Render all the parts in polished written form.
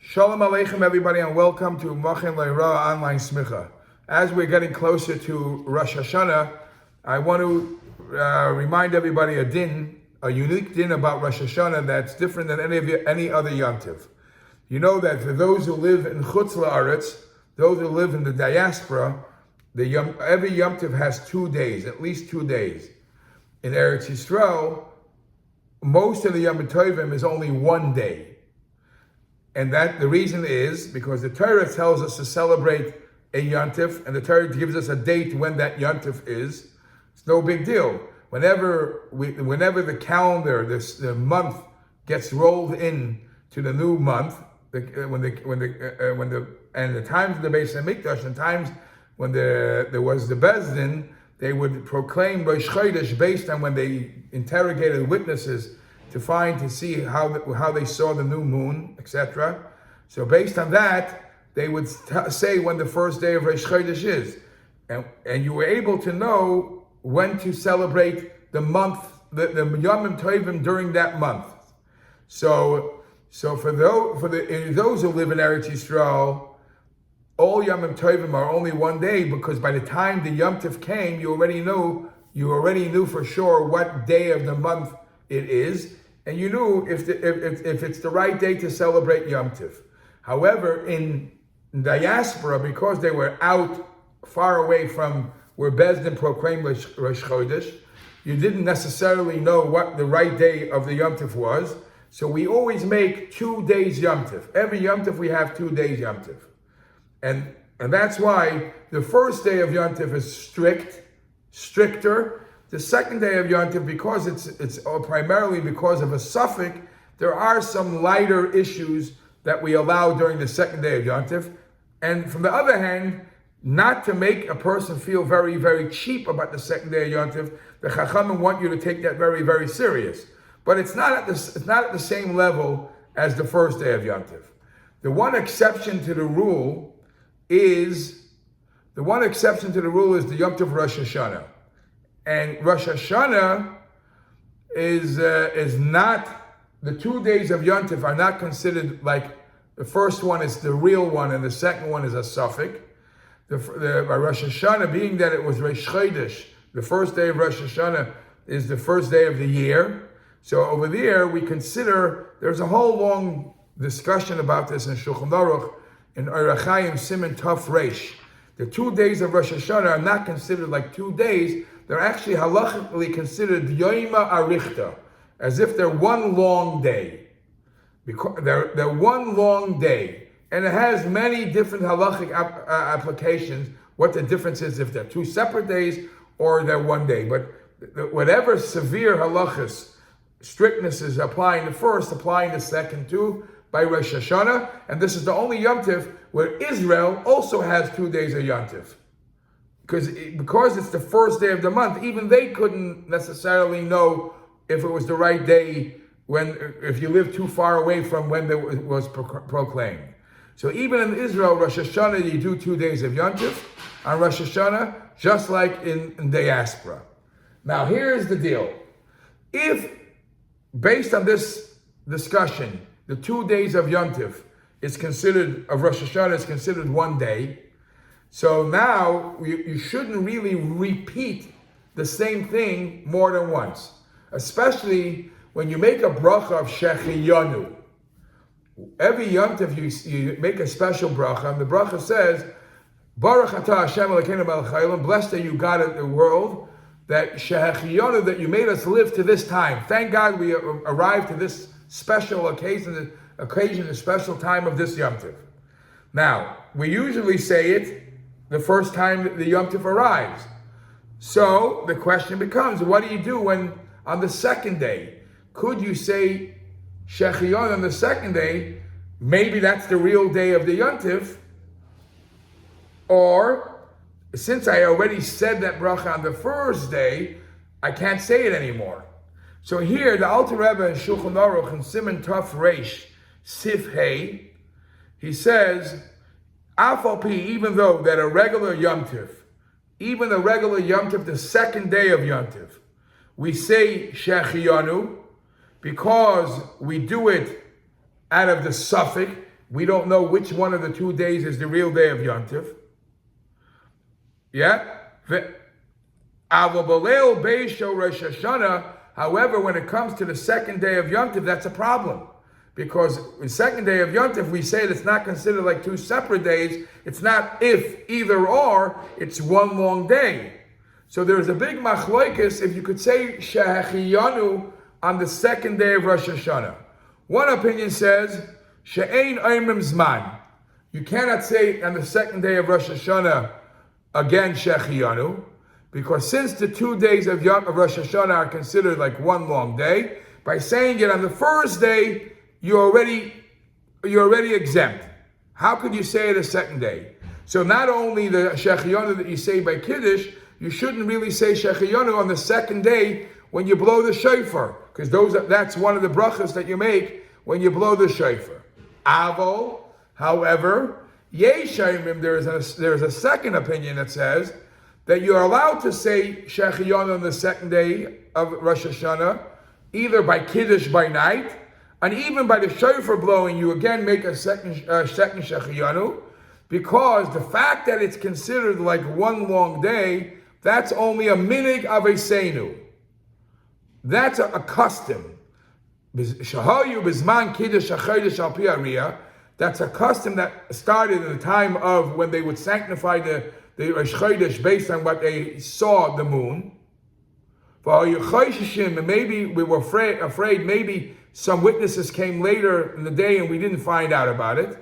Shalom Aleichem, everybody, and welcome to Machin Le'Ra Online Smicha. As we're getting closer to Rosh Hashanah, I want to remind everybody a unique din about Rosh Hashanah that's different than any other Yom Tov. You know that for those who live in Chutz La'aretz, those who live in the diaspora, every Yom Tov has 2 days, at least 2 days. In Eretz Yisrael, most of the Yom Tovim is only 1 day. And that the reason is because the Torah tells us to celebrate a Yom Tov, and the Torah gives us a date when that Yom Tov is. It's no big deal. Whenever the calendar, the month gets rolled in to the new month, and the times of the Beis Hamikdash and times when there was the Beis Din, they would proclaim Rosh Chodesh based on when they interrogated witnesses to see how they saw the new moon, etc. So based on that, they would say when the first day of Rosh Chodesh is, and you were able to know when to celebrate the month, the Yom Tovim during that month. So for those who live in Eretz Yisrael, all Yom Tovim are only 1 day, because by the time the Yom Tov came, you already knew for sure what day of the month it is, and you knew if it's the right day to celebrate Yom Tov. However, in diaspora, because they were out far away from where Beis Din proclaimed Rosh Chodesh, you didn't necessarily know what the right day of the Yom Tov was. So we always make 2 days Yom Tov. Every Yom Tov we have 2 days Yom Tov. And that's why the first day of Yom Tov is stricter. The second day of Yom Tov, because it's primarily because of a suffix, there are some lighter issues that we allow during the second day of Yom Tov. And from the other hand, not to make a person feel very, very cheap about the second day of Yom Tov, the Chachamim want you to take that very, very serious. But it's not at the same level as the first day of Yom Tov. The one exception to the rule is the Yom Tov Rosh Hashanah. And Rosh Hashanah is not, the 2 days of Yom Tov are not considered like the first one is the real one and the second one is a suffix. The Rosh Hashanah, being that it was Rosh Chodesh, the first day of Rosh Hashanah is the first day of the year. So over there we consider, there's a whole long discussion about this in Shulchan Aruch, in Orach Chaim Siman Tov Reish. The 2 days of Rosh Hashanah are not considered like 2 days. They're actually halachically considered Yoima Arichta, as if they're one long day. Because they're one long day. And it has many different halachic applications, what the difference is if they're 2 separate days or they're 1 day. But whatever severe halachas, strictness is applying the first, applying the second too, by Rosh Hashanah. And this is the only Yom Tov where Israel also has 2 days of Yom Tov. Because it's the first day of the month, even they couldn't necessarily know if it was the right day if you live too far away from when it was proclaimed. So even in Israel, Rosh Hashanah, you do 2 days of Yom Tov on Rosh Hashanah, just like in diaspora. Now here's the deal. If, based on this discussion, the 2 days of Yom Tov of Rosh Hashanah is considered 1 day, so now you shouldn't really repeat the same thing more than once, especially when you make a bracha of שהחיינו. Every Yom Tov you make a special bracha, and the bracha says, Baruch atah Hashem Elokeinu melech haolam, blessed are you God of the world, that שהחיינו, that you made us live to this time. Thank God we arrived to this special occasion, the special time of this Yom Tov. Now, we usually say it the first time that the Yom Tov arrives. So the question becomes, what do you do when on the second day? Could you say שהחיינו on the second day? Maybe that's the real day of the Yom Tov. Or, since I already said that bracha on the first day, I can't say it anymore. So here, the Alter Rebbe in Shulchan Aruch in Siman Tov Reish Sif Hey, he says, Afal Pi, even though that a regular Yom Tov, the second day of Yom Tov, we say שהחיינו because we do it out of the suffix, we don't know which one of the 2 days is the real day of Yontif. Yeah? However, when it comes to the second day of Yontif, that's a problem. Because in second day of Yontif, we say it's not considered like 2 separate days. It's not if, either or, it's one long day. So there's a big machlokes if you could say שהחיינו on the second day of Rosh Hashanah. One opinion says she'ein oimrim zman. You cannot say on the second day of Rosh Hashanah again שהחיינו, because since the 2 days of Rosh Hashanah are considered like one long day, by saying it on the first day, you're already exempt. How could you say it the second day? So not only the שהחיינו that you say by Kiddush, you shouldn't really say שהחיינו on the second day when you blow the shofar, because that's one of the brachas that you make when you blow the shofar. Avol, however, yeshayimim, there is a second opinion that says that you're allowed to say שהחיינו on the second day of Rosh Hashanah, either by Kiddush by night, and even by the shofar blowing, you again make a second שהחיינו, because the fact that it's considered like one long day, that's only a minig of a seinu. That's a custom. Shahayu bizman kiddush hachodesh al pi hariyah. That's a custom that started in the time of when they would sanctify the Rosh Chodesh based on what they saw the moon. Maybe we were afraid maybe some witnesses came later in the day and we didn't find out about it.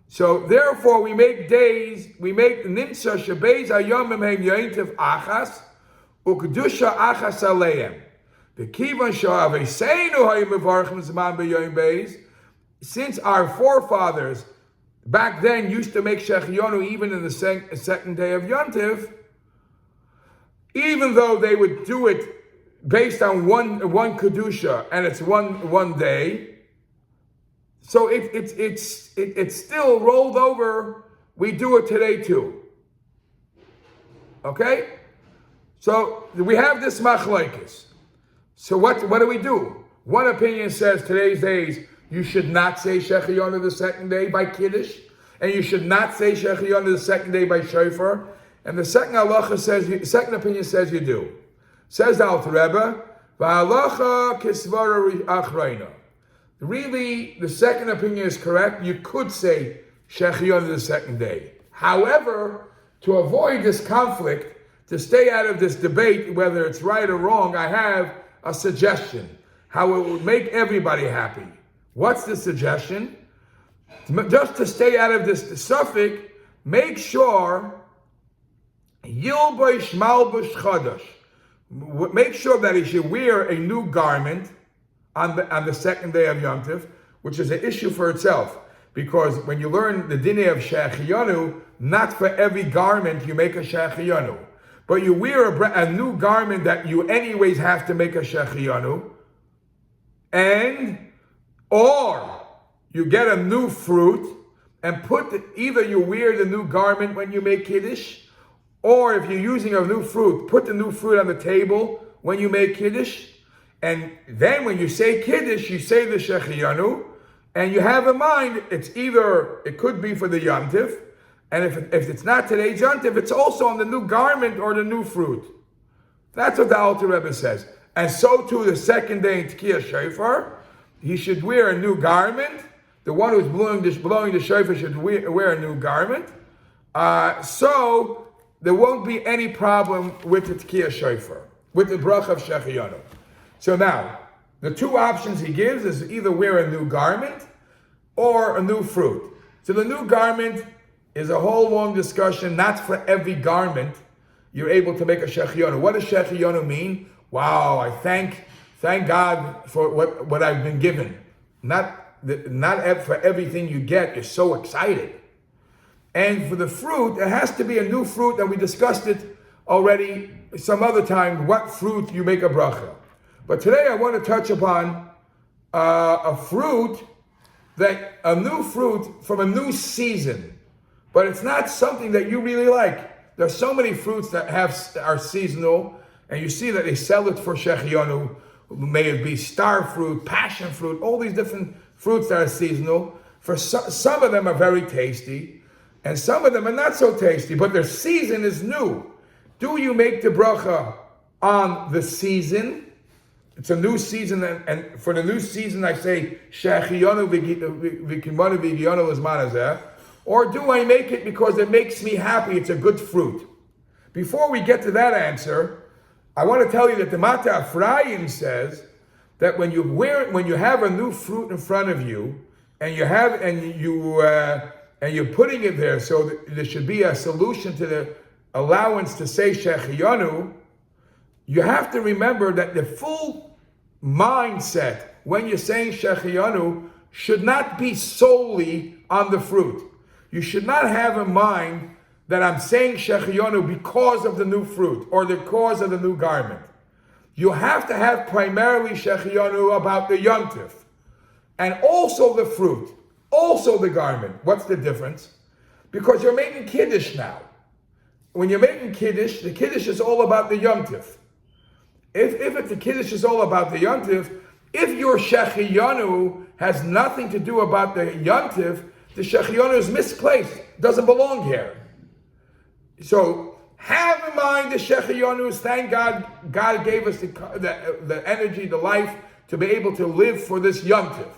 So therefore we make nimtza shebeis hayomim heim yointiv achas ukedusha achas aleim. V'kivan she'aveseinu hayu mevarchim zman b'yoim beis. Since our forefathers back then used to make שהחיינו even in the second day of Yontif, even though they would do it based on one kedusha and it's one day. So it's still rolled over. We do it today too. Okay? So we have this machlokes. So what do we do? One opinion says today's days you should not say שהחיינו the second day by Kiddush, and you should not say שהחיינו the second day by shofar. And the second halacha says, the second opinion says you do. Says the Alter Rebbe, v'halacha kisvara achrayna. Really, the second opinion is correct. You could say שהחיינו the second day. However, to avoid this conflict, to stay out of this debate, whether it's right or wrong, I have a suggestion, how it would make everybody happy. What's the suggestion? Just to stay out of this suffix, make sure Yilbosh Malbush Chadash. Make sure that he should wear a new garment on the second day of Yom Tov, which is an issue for itself. Because when you learn the dinah of שהחיינו, not for every garment you make a שהחיינו. But you wear a new garment that you anyways have to make a שהחיינו. Or you get a new fruit and either you wear the new garment when you make Kiddush, or if you're using a new fruit, put the new fruit on the table when you make Kiddush. And then when you say Kiddush, you say the שהחיינו, and you have in mind, it could be for the Yom Tov, and if it's not today's Yom Tov, it's also on the new garment or the new fruit. That's what the Alter Rebbe says. And so too the second day in Tkiyah Shofar, he should wear a new garment. The one who's blowing the shofar should wear a new garment. So there won't be any problem with the Tkiyah Shofar, with the bracha of שהחיינו. So now, the two options he gives is either wear a new garment or a new fruit. So the new garment is a whole long discussion. Not for every garment you're able to make a שהחיינו. What does שהחיינו mean? Wow, I thank God for what I've been given. Not for everything you get, you're so excited. And for the fruit, it has to be a new fruit, and we discussed it already some other time, what fruit you make a bracha. But today I want to touch upon a new fruit from a new season. But it's not something that you really like. There's so many fruits that are seasonal, and you see that they sell it for שהחיינו. May it be star fruit, passion fruit, all these different fruits that are seasonal. For some of them are very tasty, and some of them are not so tasty, but their season is new. Do you make the bracha on the season? It's a new season, and for the new season I say, שהחיינו וקימנו והגיענו לזמן הזה, or do I make it because it makes me happy, it's a good fruit? Before we get to that answer, I want to tell you that the Mata Ephraim says that when you have a new fruit in front of you, and you're putting it there, so that there should be a solution to the allowance to say שהחיינו, you have to remember that the full mindset when you're saying שהחיינו should not be solely on the fruit. You should not have in mind that I'm saying שהחיינו because of the new fruit or the cause of the new garment. You have to have primarily שהחיינו about the yontif, and also the fruit, also the garment. What's the difference? Because you're making Kiddush now. When you're making Kiddush, the Kiddush is all about the yontif. If the Kiddush is all about the yontif, if your שהחיינו has nothing to do about the yontif, the שהחיינו is misplaced, doesn't belong here. So have in mind the שהחיינו is, thank God, God gave us the energy, the life to be able to live for this yontif.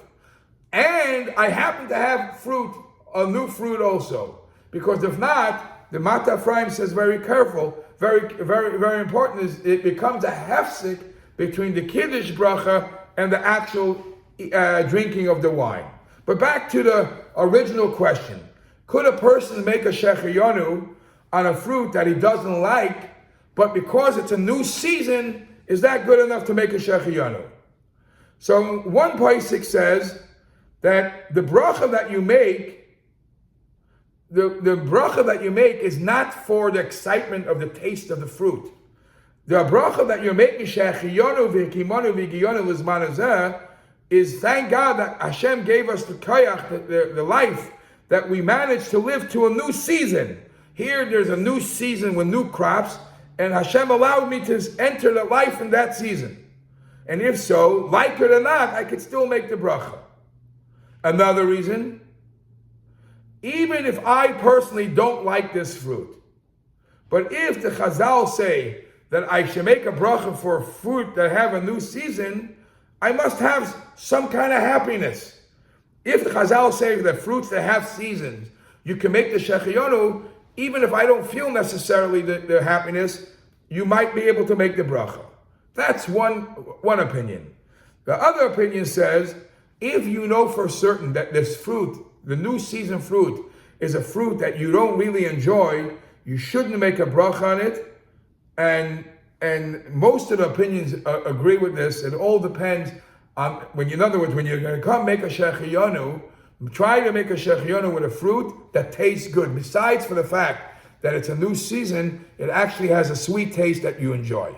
And I happen to have fruit, a new fruit also. Because if not, the Mata Ephraim says very careful, very, very, very important, is it becomes a hefsek between the Kiddush bracha and the actual drinking of the wine. But back to the original question. Could a person make a שהחיינו on a fruit that he doesn't like, but because it's a new season, is that good enough to make a שהחיינו? So one pasuk says that the bracha that you make, the bracha that you make is not for the excitement of the taste of the fruit. The bracha that you're making, שהחיינו והקימנו והגיענו לזמן הזה, is thank God that Hashem gave us the koyach, the life, that we managed to live to a new season. Here there's a new season with new crops, and Hashem allowed me to enter the life in that season. And if so, like it or not, I could still make the bracha. Another reason, even if I personally don't like this fruit, but if the Chazal say that I should make a bracha for a fruit that have a new season, I must have some kind of happiness. If the Chazal say that fruits that have seasons, you can make the שהחיינו, even if I don't feel necessarily the happiness, you might be able to make the bracha. That's one opinion. The other opinion says, if you know for certain that this fruit, the new season fruit, is a fruit that you don't really enjoy, you shouldn't make a bracha on it. And most of the opinions agree with this. It all depends on, in other words, when you're going to come make a שהחיינו, try to make a שהחיינו with a fruit that tastes good. Besides for the fact that it's a new season, it actually has a sweet taste that you enjoy.